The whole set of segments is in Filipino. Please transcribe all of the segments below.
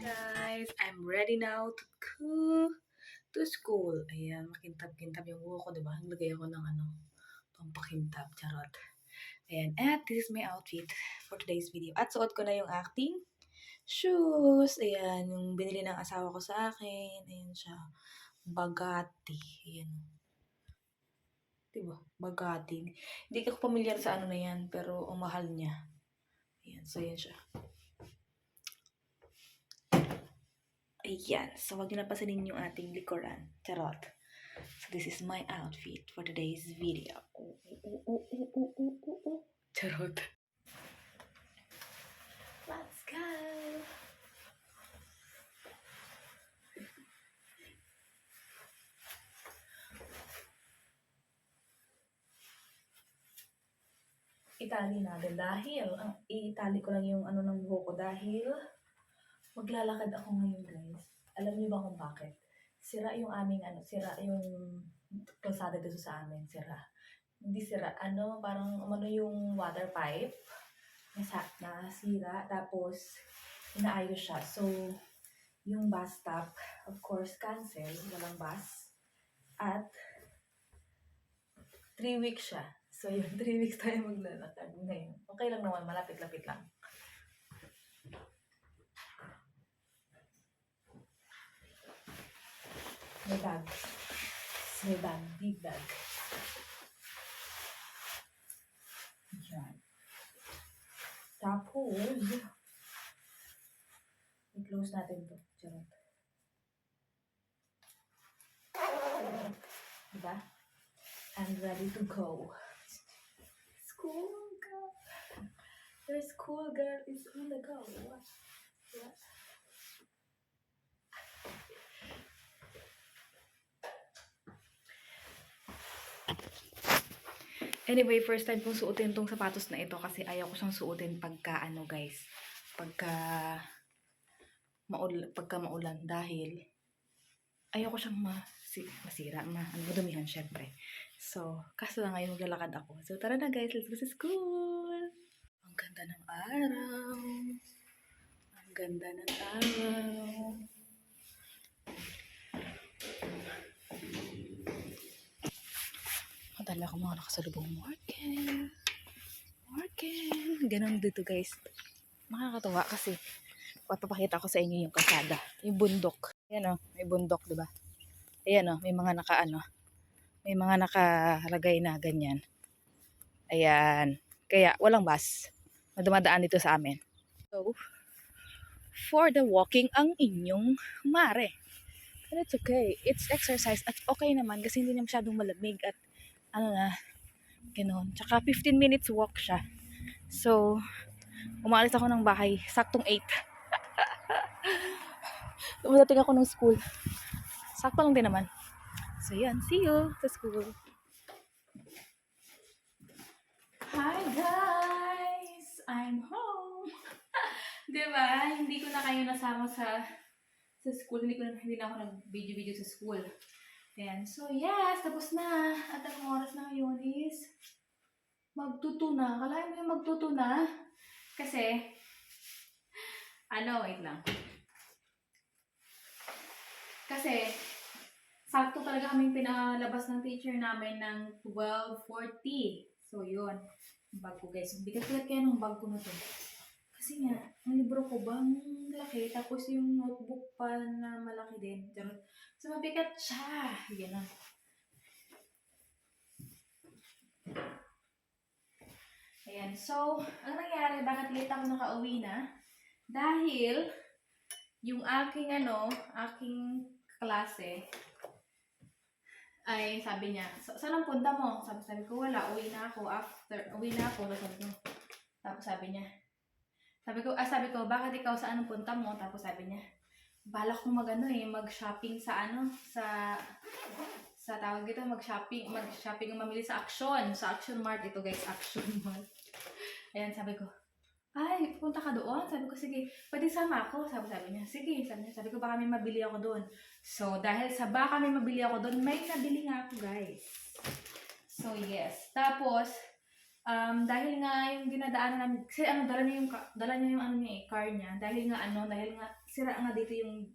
Guys, I'm ready now to go to school. Ayan, makintab-kintab yung buhok ko, diba? Naglagay ako ng pampakintab, charot. Ayan, at this is my outfit for today's video. At suot ko na yung acting shoes. Ayan, yung binili ng asawa ko sa akin. Ayan siya. Bagati. Ayan. Diba? Bagati. Hindi ko pamilyar sa ano na yan, pero ang mahal niya. Ayan, so ayan siya. Ayan. So, wag nyo napasanin yung ating likuran. Charot. So, this is my outfit for today's video. Charot. Let's go! Itali natin dahil i-itali ko lang yung ano ng buhok ko dahil maglalakad ako ngayon, guys. Alam niyo ba kung bakit? Sira yung aming sira yung kalsada dito sa amin, sira. Hindi sira, parang yung water pipe nasira, tapos inaayos siya. So, yung bus stop, of course, cancel, walang bus. At 3 weeks siya. So, yun, 3 weeks tayo maglalakad ngayon. Okay lang naman, malapit-lapit lang. May bag. May bag, big bag. Yan. Tapos, i-close natin to. Charot. Diba? I'm ready to go. School girl. Your school girl is on the go. What? Anyway, first time kong suotin tong sapatos na ito kasi ayaw ko siyang suotin pagka guys. Pagka maulan dahil ayaw ko siyang masira, madumihan syempre. So, kaso na ngayon maglalakad ako. So, tara na guys, let's go sa school! Ang ganda ng araw. Ang ganda ng araw. Madala ko mga nakasalubong working. Ganon dito guys. Makakatuwa kasi papakita ko sa inyo yung kalsada. Yung bundok. Ayan o, may bundok, diba? Ayan o, may mga may mga nakalagay na ganyan. Ayan. Kaya walang bus na dumadaan dito sa amin. So, for the walking ang inyong mare. And it's okay. It's exercise at okay naman kasi hindi na masyadong malamig at gano'n. Tsaka 15 minutes walk siya. So, umalis ako ng bahay. Saktong 8. Dumadating ako ng school. Sakto lang din naman. So, yan. See you sa school. Hi, guys! I'm home! Diba? Hindi ko na kayo nasama sa school. Hindi na ako nag-video sa school. Ayan. So, yes. Tapos na. At ang oras na ngayon is magtuto na. Kalahin mo yung magtuto na. Kasi, wait lang. Kasi, sakto talaga kaming pinalabas ng teacher namin ng 12:40. So, yun. Bag ko, guys. Bigat-bigat kaya ng bag ko na to. Kasi nga, ang libro ko bang laki, tapos yung notebook pa na malaki din. So, mabigat siya. Yan na. Ayan. So, ang nangyari, bakit late ako nakauwi na? Dahil, yung aking klase, ay sabi niya, saan ang punta mo? Sabi ko, wala, uwi na ako. Uwi na ako. Tapos sabi ko, bakit ikaw saan ang punta mo? Tapos sabi niya, balak ko mag-shopping sa tawag dito, mag-shopping mamili sa Action Mart. Ito guys, Action Mart. Ayan, sabi ko, ay, punta ka doon? Sabi ko, sige, pwede sama ako. Sabi niya, sige. Sabi ko, baka may mabili ako doon. So, dahil sa baka may mabili ako doon, may nabili nga ako, guys. So, yes. Tapos, dahil nga yung dinadaanan namin, kasi dala niya yung car niya. Dahil nga sira nga dito yung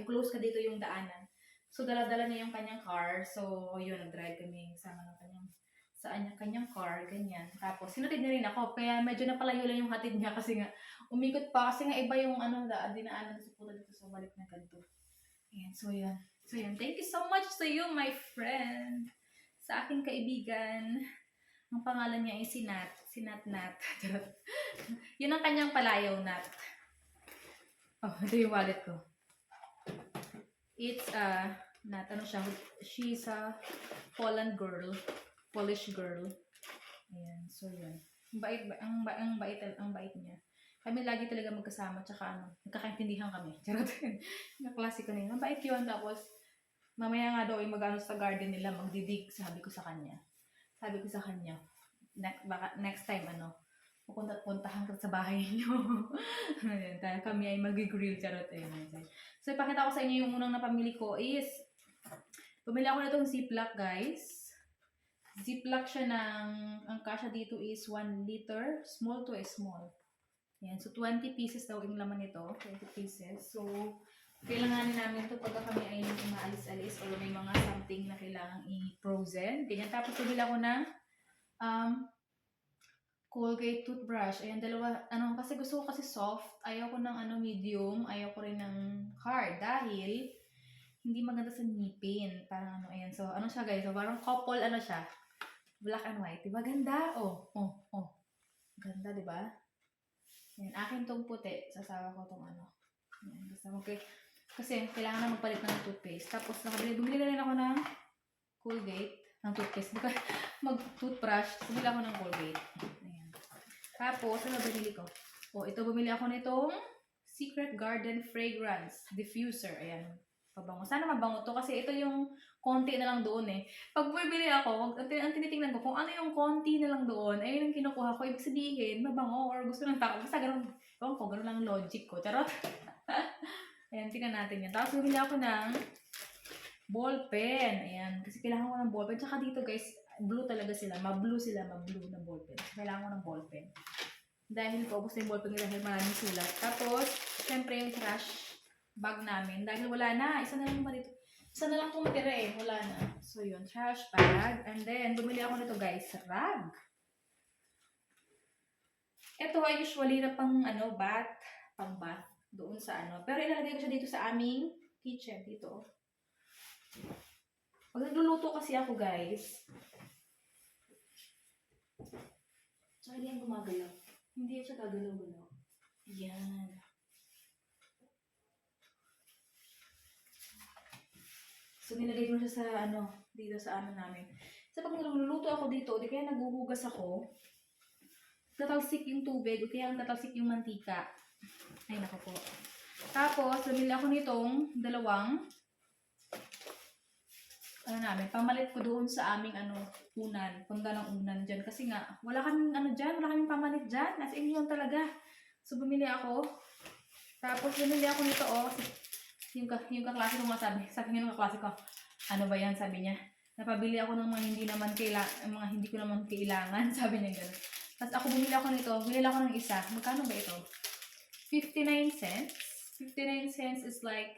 close ka dito yung daanan. So, dala-dala niya yung kanyang car. So, yun, nag-drive kami sama ng kanyang car, ganyan. Tapos, sinatid niya rin ako. Kaya medyo napalayo lang yung hatid niya kasi nga, umikot pa. Kasi nga iba yung dinaanan sa puta dito sa balik na ganito. Ayan, so yun. Thank you so much to you, my friend. Sa aking kaibigan. Ang pangalan niya ay si Nat. Yun ang kanyang palayaw, Nat. Oh, ito yung wallet ko. It's Nat, she's a Polish girl. Ayan, so yun. Ang bait niya. Kami lagi talaga magkasama, tsaka nagkakaintindihan kami. Charot. Yung klasiko na yun. Ang bait yun, tapos mamaya nga daw ay mag-ano sa garden nila, magdidig, sabi ko sa kanya, baka next time pupuntahan ka sa bahay niyo. Ayan, kami ay mag-grill, charot. Ayan. So, ipakita ko sa inyo yung unang napamili ko is, bumili ako na itong Ziploc, guys. Ziploc siya ang kasya dito is 1 liter, small to small. Ayan, so 20 pieces daw yung laman nito, 20 pieces. So, kailanganin namin ito pagka kami ay umaalis-alis or may mga something na kailangang i-frozen. Ganyan. Tapos, bumili ako ng Colgate toothbrush. Ayan, dalawa. Kasi gusto ko kasi soft. Ayaw ko ng medium. Ayaw ko rin ng hard. Dahil, hindi maganda sa ngipin. Parang ayan. So, siya guys? So, parang couple, siya. Black and white. Diba? Ganda. Oh. Ganda, diba? Ayan, akin tong puti. Sasawa ko tong Ayan, basta kasi kailangan na magpalit ng toothpaste. Tapos, bumili na rin ako ng Colgate. Ng toothpaste. Mag-toothbrush. Bumili ako ng Colgate. Ayan. Tapos, bumili ko? Ito bumili ako nitong Secret Garden Fragrance Diffuser. Ayan. Pabango. Sana mabango to kasi ito yung konti na lang doon eh. Pag bumili ako, ang tinitingnan ko kung ano yung konti na lang doon, ayun ang kinukuha ko. Ibig sabihin, mabango or gusto ng tao. Basta ganun lang logic ko. Charot. Ayan, tingnan natin yan. Tapos bumili ako ng ballpen. Ayan. Kasi kailangan ko ng ballpen. Tsaka dito guys, blue talaga sila. Mabblue na ballpen. Kailangan ko ng ballpen. Dahil paubos na yung ballpen dahil maraming sulat. Tapos, syempre yung trash bag namin. Dahil wala na. Isa na lang itong matira eh. Wala na. So yun, trash bag. And then, bumili ako nito guys, rag. Ito ay usually na pang bath. Doon sa Pero ilalagay ko siya dito sa aming kitchen. Dito. Pag nagluluto kasi ako guys, so hindi yan gumagalaw. Hindi siya gagalaw-galaw. Yan. So, nilagay ko siya sa dito sa namin. So, pag nagluluto ako dito, di kaya naguhugas ako, tatalsik yung tubig, o kaya tatalsik yung mantika. Ay, naku po. Tapos, bumili ako nitong dalawang, pamalit ko doon sa aming unan, panggalang unan dyan. Kasi nga, wala kaming dyan, wala kaming pamalit dyan. As in yun talaga. So, bumili ako. Tapos, bumili ako nito, yung kaklase ko nga sabi niya ng kaklase ko, ano ba yan, sabi niya, napabili ako ng mga hindi ko naman kailangan, sabi niya gano'n. Tapos ako bumili ako ng isa, magkano ba ito? 59 cents. 59 cents is like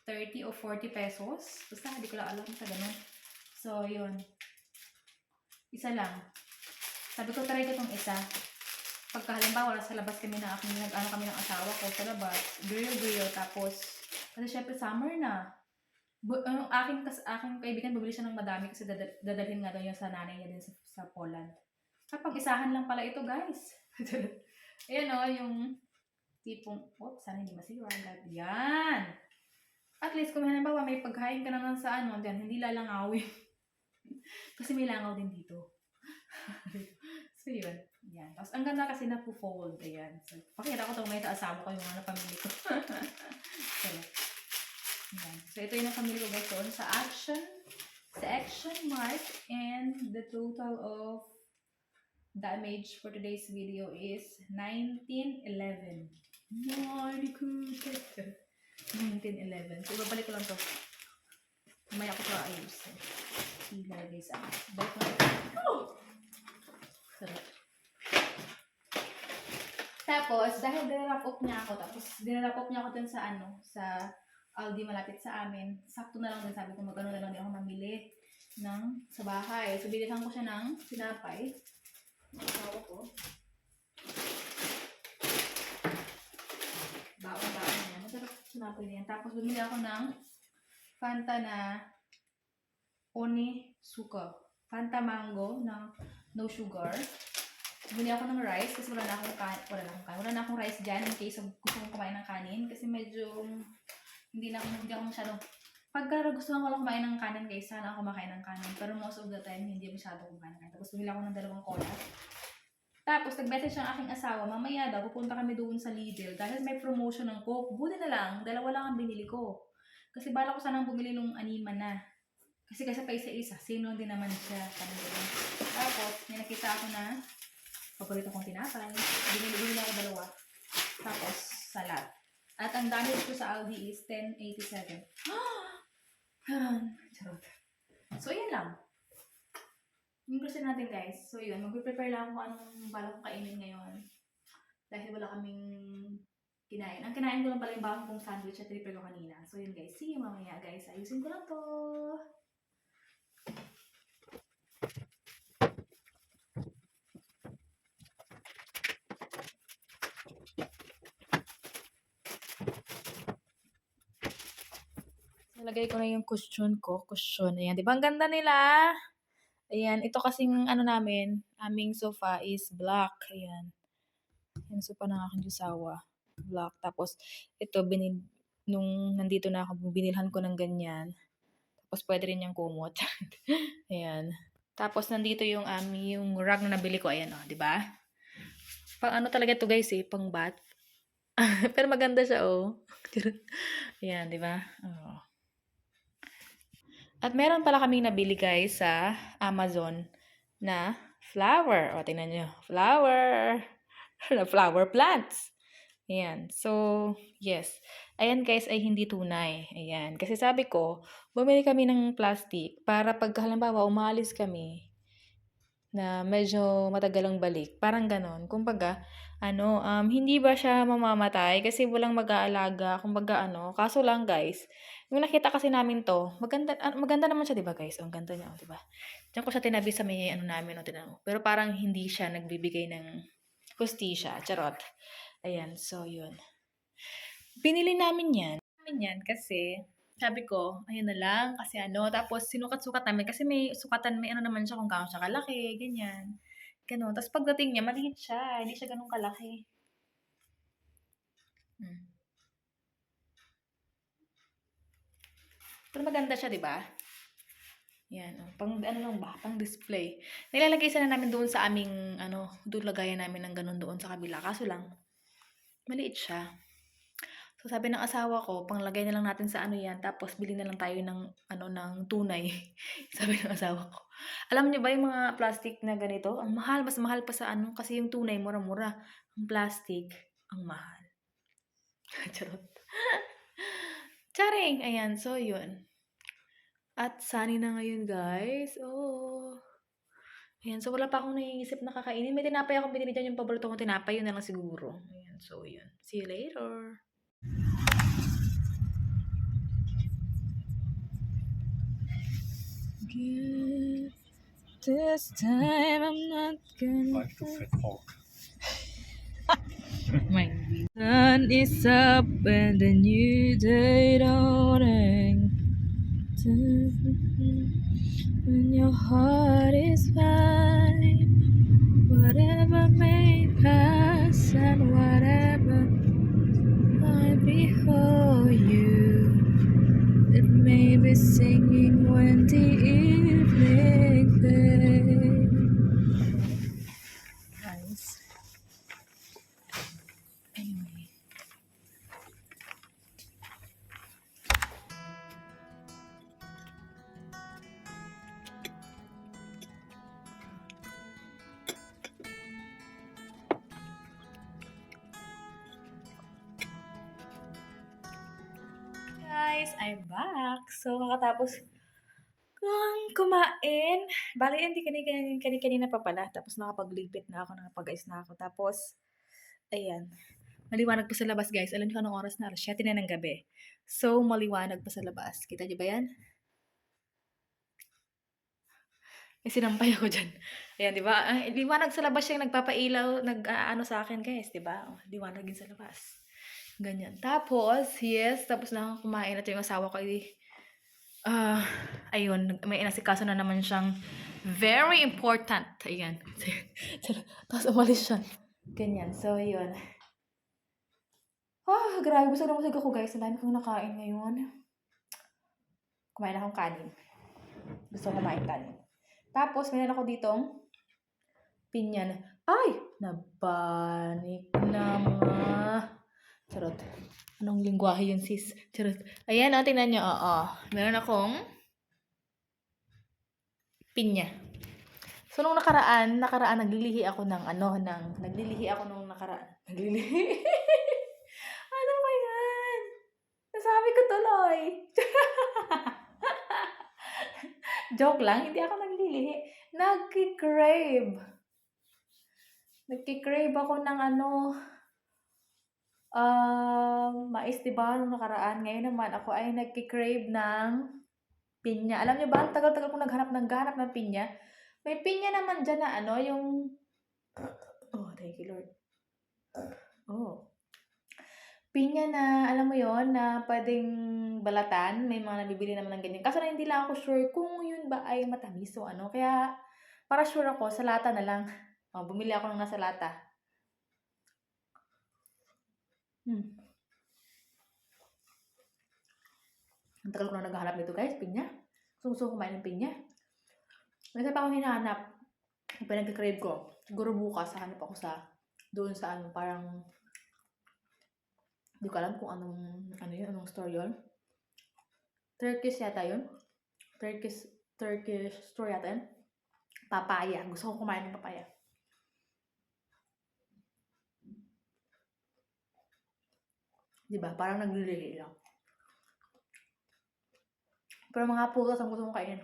30 o 40 pesos. Basta hindi ko lang alam sa gano'n. So, yun. Isa lang. Sabi ko, try ko itong isa. Pagka halimbawa, sa labas kami kami ng asawa ko sa labas, grill, tapos, kasi syempre summer na. Aking kaibigan bumili siya ng madami kasi dadalhin nga daw niya sa nanay niya din sa Poland. Kapag isahan lang pala ito, guys. Ayan o, yung tipong, sana hindi masira. Yan. At least kung halimbawa may pagkain ka naman sa ano, yan, hindi lalangawin. Kasi may langaw din dito. So yun. Yan. Tapos ang ganda kasi na-fold. Ayan. So, pakita ko itong may asawa ko yung mga napamili ko. So, yan. So ito yung napamili ko guys doon sa Action Mart, and the total of damage for today's video is 1911. Hindi ko 1911. So ibabalik ko lang to. Mamaya ko pa ayos. Ilalagay sa balik ko. Sarap. Tapos dahil dinarap up niya ako dun sa sa Aldi malapit sa amin. Sakto na lang din, sabi ko magano na lang din ako mamili sa bahay. So bilihan ko siya ng sinapay. Asawa ko. Baon niya. Masarap sinapay niya. Tapos bumili ako ng Fanta na Onitsuka. Fanta mango na no sugar. Bumili ako ng rice kasi wala na akong rice dyan in case gusto kong kumain ng kanin. Kasi medyo hindi ako masyadong, pagka gusto ko lang kumain ng kanin guys, sana ako makain ng kanin. Pero most of the time, hindi masyado kumain ng kanin. Tapos bumili ako ng 2 cola. Tapos nag-message ang aking asawa, mamaya daw, pupunta kami doon sa Lidl. Dahil may promotion ng Coke, buti na lang, 2 lang ang binili ko. Kasi bala ko sanang bumili nung anima na. Kasi pa isa-isa, same lang din naman siya. Tapos, may nakita ako na paborito kong tinapay. Binili ako 2. Tapos, salad. At ang damage ko sa Aldi is 10.87. Charot. So, yun lang. Yung gusto natin guys. So, yun. Mag-prepare lang ako kung anong balak kong kainin ngayon. Dahil wala kaming kinain. Ang kinain ko lang pala yung bagong kong sandwich at prepare ko kanina. So, yun guys. See you mamaya guys. Ayusin ko lang to. Nalagay ko na yung cushion ko. Ayan, di ba? Ang ganda nila. Ayan, ito kasing aming sofa is black. Ayan. Yung sofa ng aking josawa. Black. Tapos, ito, nung nandito na ako, binilhan ko ng ganyan. Tapos, pwede rin yung kumot. Ayan. Tapos, nandito yung rug na nabili ko. Ayan, di ba? Pang talaga ito guys pang bath. Pero maganda siya, Ayan, di ba? Oh. At meron pala kaming nabili guys sa Amazon na flower. O, tingnan nyo. Flower plants. Ayan. So, yes. Ayan guys ay hindi tunay. Ayan. Kasi sabi ko, bumili kami ng plastic para pag halimbawa umalis kami na medyo matagalang balik. Parang ganon. Kumbaga, hindi ba siya mamamatay kasi walang mag-aalaga. Kumbaga, kaso lang guys, yung nakita kasi namin to, maganda naman siya, 'di ba guys? Ang ganda niya, 'di ba? Diyan ko siya tinabi sa may namin, tinanong. Pero parang hindi siya nagbibigay ng hustisya, charot. Ayan, so yun. Binili namin 'yan kasi sabi ko, ayun na lang kasi tapos sinukat-sukat namin kasi may sukatan, may naman siya kung gaano siya kalaki, ganyan. Gano'n. Tapos pagdating niya, maliit siya, hindi siya gano'n kalaki. Pero maganda siya, 'di ba? Yan, pang pang display. Nilalagay sana namin doon sa aming doon lagayan namin ng ganun doon sa kabila. Kaso lang maliit siya. So sabi ng asawa ko, panglagay na lang natin sa yan, tapos bili na lang tayo ng ng tunay. Sabi ng asawa ko. Alam niyo ba yung mga plastic na ganito? Ang mahal, mas mahal pa sa kasi yung tunay mura-mura. Ang plastic, ang mahal. Charot. Charing! Ayan, so yun. At sunny na ngayon, guys. Oh. Ayan, so wala pa akong naiisip na kakainin. May tinapay akong binili dyan, yung paborito kong tinapay, yun na lang siguro. Ayan, so yun. See you later. Good. This time I'm not gonna My sun is up and the new day dawning. When your heart is fine, whatever may pass and whatever might before you, it may be singing when the evening fades. Nice. Anyway. Guys, I'm back. So, kakatapos kong kumain. Bale, hindi kanina pa pala. Tapos nakapagligpit na ako, nakapag-ayos na ako. Tapos, ayan. Maliwanag pa sa labas, guys. Alam niyo kung anong oras na? 7 na ng gabi. So, maliwanag pa sa labas. Kita niyo ba yan? May sinampay ako dyan. Ayan, di ba? Liwanag sa labas yung nagpapailaw, nag-ano sa akin, guys. Di ba? Liwanag din sa labas. Ganyan. Tapos, yes, tapos na ako kumain at yung asawa ko ayun, may inasikaso na naman siyang very important. Ayan. Tapos umalis siya. Ganyan. So, ayun. Grabe. Busog na busog ako, guys. Ang dami kong nakain ngayon. Kumain akong kanin. Gusto ko kumain kanin. Tapos, meron ako ditong pinyan. Ay! Nabanik na mga... Charot. Anong lingwahe yun, sis? Charot. Ayan, tingnan nyo. Meron akong pinya. So, nung nakaraan, naglilihi ako ng naglilihi. Ano ba yan? Nasabi ko tuloy. Joke lang, hindi ako naglilihi. Nagkikrave ako ng mais, diba, nung nakaraan. Ngayon naman, ako ay nagkikrave ng pinya. Alam niyo ba, ang tagal-tagal kong naghanap ng pinya. May pinya naman dyan na yung... Oh, thank you, Lord. Oh. Pinya na, alam mo yon na pwedeng balatan. May mga nabibili naman ng ganyan. Kaso na hindi lang ako sure kung yun ba ay matamis o ano. Kaya, para sure ako, sa lata na lang. Bumili ako ng nasa lata. Ang tagal ko na naghahanap nito, guys, pinya. Gusto ko kumain ng pinya. May isa pa akong hinahanap. Yung pinag-crave ko. Siguro bukas, hanap ako doon sa parang, hindi ko alam kung anong store yun. Turkish yata yun. Turkish store yata yun. Papaya. Gusto ko kumain ng papaya. Diba? Parang naglilihi lang. Pero mga putas ang gusto kong kainin.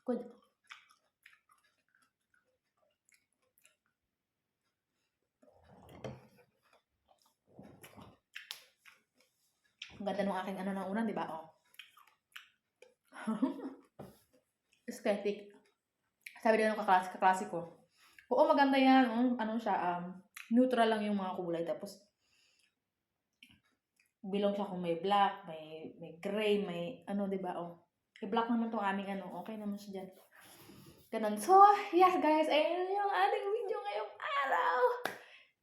Good. Ang ganda nung aking ng unan, diba? Aesthetic. Sabi din ng kaklase ko. Oo, maganda yan. Neutral lang yung mga kulay. Tapos, bilong siya kung may black, may gray, may diba? May black naman tong aming okay naman siya dyan. Ganun. So, yes guys, ayun yung ating video ngayong araw.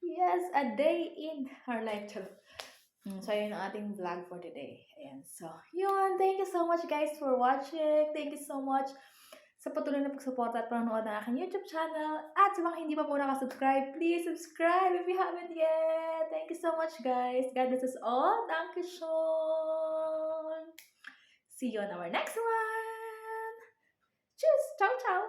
Yes, a day in our life. So, ayun ang ating vlog for today. Ayan. So, yun. Thank you so much guys for watching. Thank you so much sa patuloy na pagsuporta at panonood ng aking YouTube channel. At sa mga hindi pa po nakasubscribe, please subscribe if you haven't yet. Thank you so much, guys. God bless us all. Dankeschön. See you on our next one. Tschüss. Ciao, ciao.